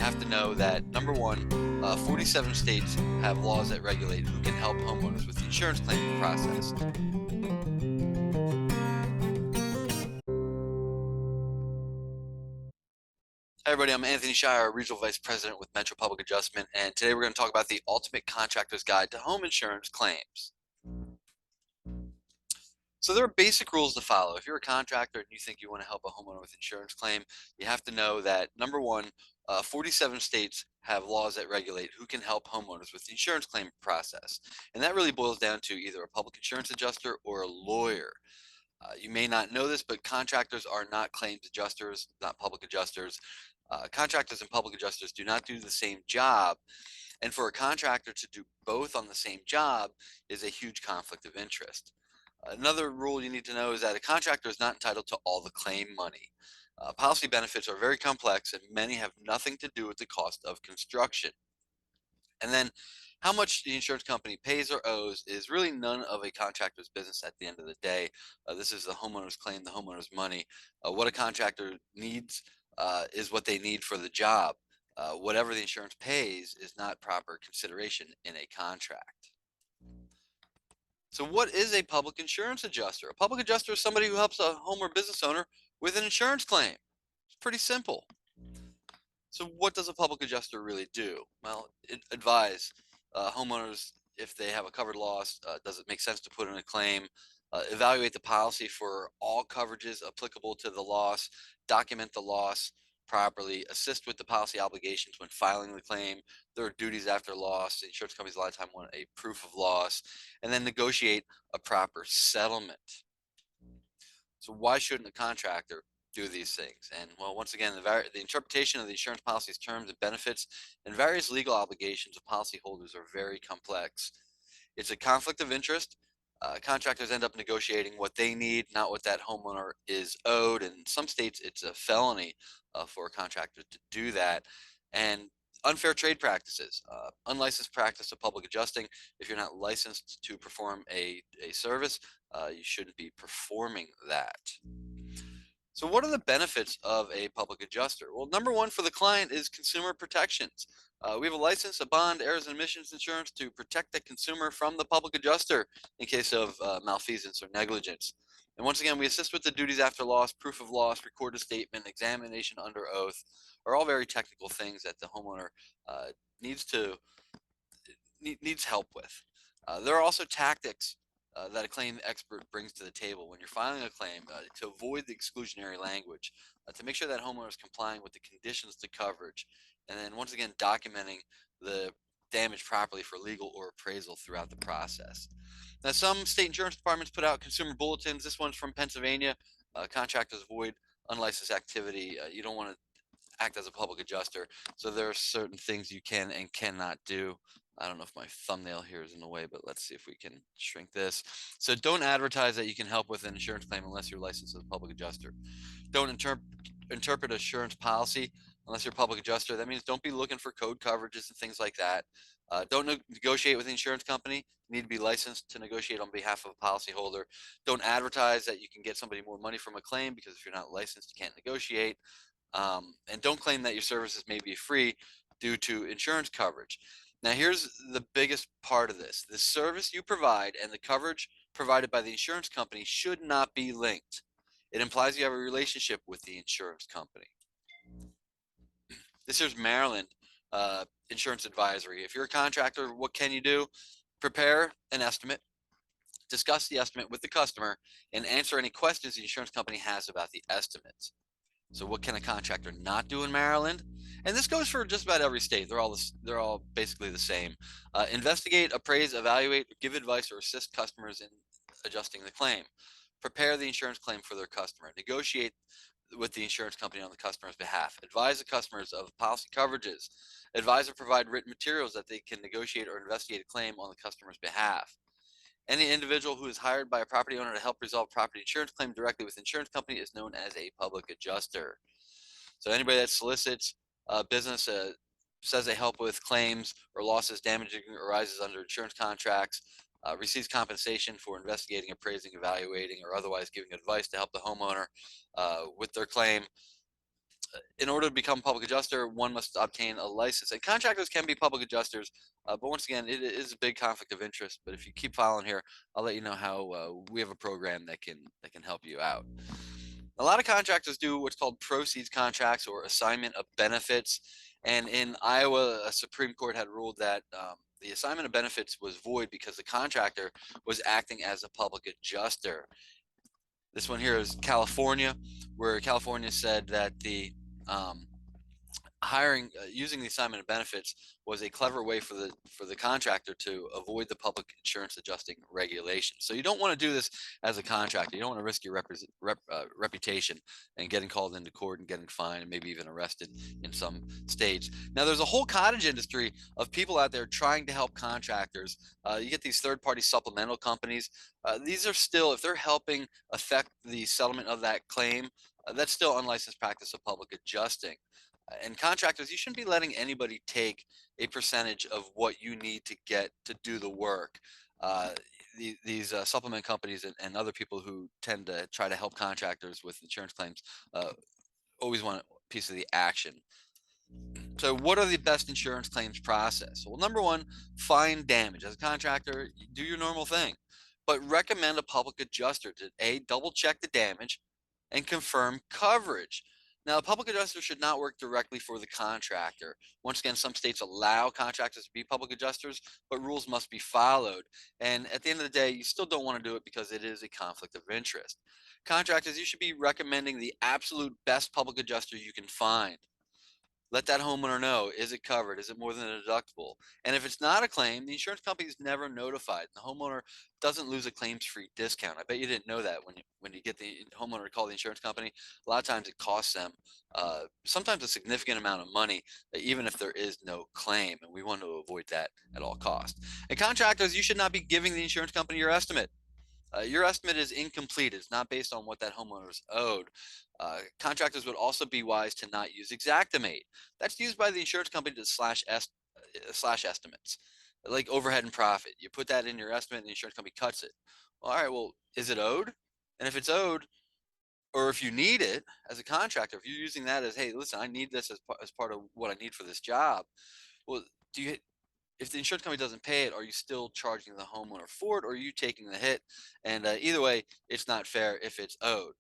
have to know that number one, 47 states have laws that regulate who can help homeowners with the insurance claim process. Hi everybody, I'm Anthony Shire, Regional Vice President with Metro Public Adjustment, and today we're going to talk about the Ultimate Contractor's Guide to Home Insurance Claims. So there are basic rules to follow. If you're a contractor and you think you want to help a homeowner with insurance claim, you have to know that number one, 47 states have laws that regulate who can help homeowners with the insurance claim process. And that really boils down to either a public insurance adjuster or a lawyer. You may not know this, but contractors are not claims adjusters, not public adjusters. Contractors and public adjusters do not do the same job. And for a contractor to do both on the same job is a huge conflict of interest. Another rule you need to know is that a contractor is not entitled to all the claim money. Policy benefits are very complex and many have nothing to do with the cost of construction. And then how much the insurance company pays or owes is really none of a contractor's business at the end of the day. This is the homeowner's claim, the homeowner's money. What a contractor needs is what they need for the job. Whatever the insurance pays is not proper consideration in a contract. So what is a public insurance adjuster? A public adjuster is somebody who helps a home or business owner with an insurance claim. It's pretty simple. So what does a public adjuster really do? Well, advise homeowners if they have a covered loss, does it make sense to put in a claim, evaluate the policy for all coverages applicable to the loss, document the loss properly, assist with the policy obligations when filing the claim. There are duties after loss. The insurance companies a lot of time want a proof of loss, and then negotiate a proper settlement. So why shouldn't a contractor do these things? And well, once again, the interpretation of the insurance policy's terms and benefits and various legal obligations of policyholders are very complex. It's a conflict of interest. Contractors end up negotiating what they need, not what that homeowner is owed. And in some states, it's a felony for a contractor to do that. And unfair trade practices, unlicensed practice of public adjusting. If you're not licensed to perform a service, you shouldn't be performing that. So what are the benefits of a public adjuster? Well, number one for the client is consumer protections. We have a license, a bond, errors and omissions insurance to protect the consumer from the public adjuster in case of malfeasance or negligence. And once again, we assist with the duties after loss, proof of loss, recorded statement, examination under oath, are all very technical things that the homeowner needs help with. There are also tactics that a claim expert brings to the table when you're filing a claim to avoid the exclusionary language, to make sure that homeowner is complying with the conditions to coverage, and then once again documenting the damage properly for legal or appraisal throughout the process. Now, some state insurance departments put out consumer bulletins. This one's from Pennsylvania. Contractors avoid unlicensed activity. You don't want to act as a public adjuster, so there are certain things you can and cannot do. I don't know if my thumbnail here is in the way, but let's see if we can shrink this. So don't advertise that you can help with an insurance claim unless you're licensed as a public adjuster. Don't interpret insurance policy unless you're a public adjuster. That means don't be looking for code coverages and things like that. Don't negotiate with the insurance company. You need to be licensed to negotiate on behalf of a policyholder. Don't advertise that you can get somebody more money from a claim, because if you're not licensed, you can't negotiate. And don't claim that your services may be free due to insurance coverage. Now, here's the biggest part of this. The service you provide and the coverage provided by the insurance company should not be linked. It implies you have a relationship with the insurance company. This here's Maryland insurance advisory. If you're a contractor, what can you do? Prepare an estimate, discuss the estimate with the customer, and answer any questions the insurance company has about the estimates. So what can a contractor not do in Maryland? And this goes for just about every state. They're all basically the same. Investigate, appraise, evaluate, give advice, or assist customers in adjusting the claim. Prepare the insurance claim for their customer. Negotiate with the insurance company on the customer's behalf. Advise the customers of policy coverages. Advise or provide written materials that they can negotiate or investigate a claim on the customer's behalf. Any individual who is hired by a property owner to help resolve property insurance claim directly with the insurance company is known as a public adjuster. So anybody that solicits business, says they help with claims or losses damaging arises under insurance contracts, receives compensation for investigating, appraising, evaluating, or otherwise giving advice to help the homeowner with their claim, in order to become a public adjuster, one must obtain a license. And contractors can be public adjusters, but once again, it is a big conflict of interest. But if you keep following here, I'll let you know how we have a program that can help you out. A lot of contractors do what's called proceeds contracts or assignment of benefits. And in Iowa, a Supreme Court had ruled that the assignment of benefits was void because the contractor was acting as a public adjuster. This one here is California, where California said that the um, using the assignment of benefits was a clever way for the contractor to avoid the public insurance adjusting regulations. So you don't want to do this as a contractor. You don't want to risk your reputation and getting called into court and getting fined and maybe even arrested in some states. Now there's a whole cottage industry of people out there trying to help contractors. You get these third-party supplemental companies. These are still, if they're helping affect the settlement of that claim, that's still unlicensed practice of public adjusting. And contractors, you shouldn't be letting anybody take a percentage of what you need to get to do the work. Uh, these supplement companies and other people who tend to try to help contractors with insurance claims always want a piece of the action. So what are the best insurance claims process? Well, number one, find damage. As a contractor, do your normal thing, but recommend a public adjuster to double check the damage and confirm coverage. Now, a public adjuster should not work directly for the contractor. Once again, some states allow contractors to be public adjusters, but rules must be followed. And at the end of the day, you still don't want to do it because it is a conflict of interest. Contractors, you should be recommending the absolute best public adjuster you can find. Let that homeowner know, is it covered? Is it more than a deductible? And if it's not a claim, the insurance company is never notified. The homeowner doesn't lose a claims-free discount. I bet you didn't know that when you get the homeowner to call the insurance company. A lot of times it costs them sometimes a significant amount of money, even if there is no claim. And we want to avoid that at all costs. And contractors, you should not be giving the insurance company your estimate. Your estimate is incomplete. It's not based on what that homeowner is owed. Contractors would also be wise to not use Xactimate. That's used by the insurance company to slash estimates, like overhead and profit. You put that in your estimate, and the insurance company cuts it. Well, all right. Well, is it owed? And if it's owed, or if you need it as a contractor, if you're using that as, hey, listen, I need this as part of what I need for this job. Well, do you if the insurance company doesn't pay it, are you still charging the homeowner for it, or are you taking the hit? And either way, it's not fair if it's owed.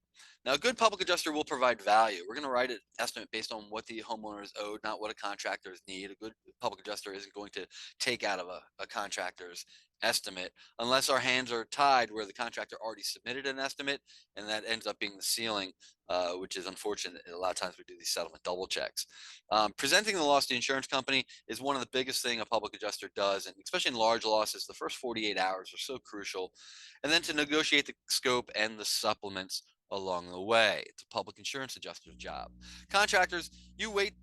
Now, a good public adjuster will provide value. We're going to write an estimate based on what the homeowner is owed, not what a contractor's need. A good public adjuster isn't going to take out of a contractor's estimate unless our hands are tied where the contractor already submitted an estimate, and that ends up being the ceiling, which is unfortunate. A lot of times we do these settlement double checks. Presenting the loss to the insurance company is one of the biggest thing a public adjuster does, and especially in large losses, the first 48 hours are so crucial. And then to negotiate the scope and the supplements along the way. It's a public insurance adjuster's job. Contractors, you wait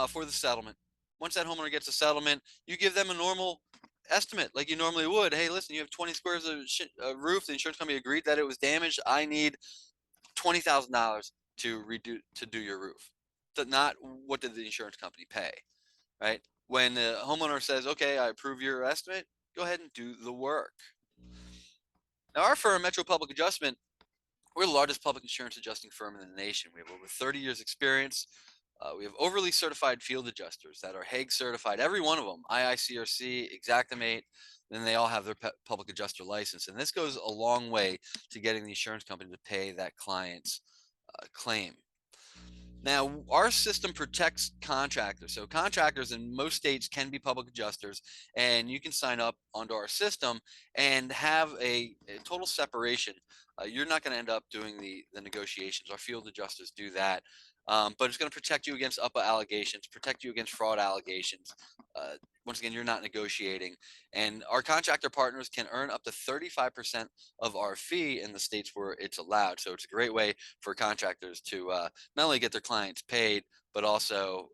for the settlement. Once that homeowner gets a settlement, you give them a normal estimate like you normally would. Hey, listen, you have 20 squares of roof. The insurance company agreed that it was damaged. I need $20,000 to do your roof. Not what did the insurance company pay, right? When the homeowner says, okay, I approve your estimate, go ahead and do the work. Now, our firm, Metro Public Adjustment, we're the largest public insurance adjusting firm in the nation. We have over 30 years experience. We have overly certified field adjusters that are Hague certified, every one of them, IICRC, Xactimate, then they all have their public adjuster license. And this goes a long way to getting the insurance company to pay that client's claim. Now, our system protects contractors. So contractors in most states can be public adjusters, and you can sign up onto our system and have a total separation. You're not going to end up doing the negotiations. Our field adjusters do that. But it's going to protect you against UPA allegations, protect you against fraud allegations. Once again, you're not negotiating. And our contractor partners can earn up to 35% of our fee in the states where it's allowed. So it's a great way for contractors to not only get their clients paid, but also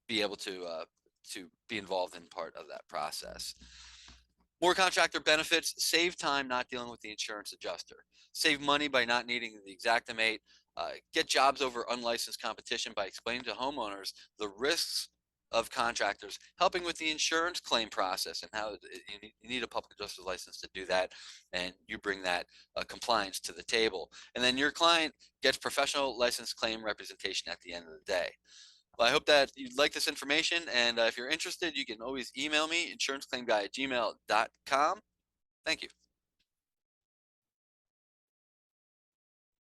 be able to be involved in part of that process. More contractor benefits: save time not dealing with the insurance adjuster, save money by not needing the Xactimate, get jobs over unlicensed competition by explaining to homeowners the risks of contractors helping with the insurance claim process and how you need a public adjuster's license to do that, and you bring that compliance to the table, and then your client gets professional license claim representation at the end of the day. Well, I hope that you like this information, and if you're interested, you can always email me, insuranceclaimguy@gmail.com. Thank you.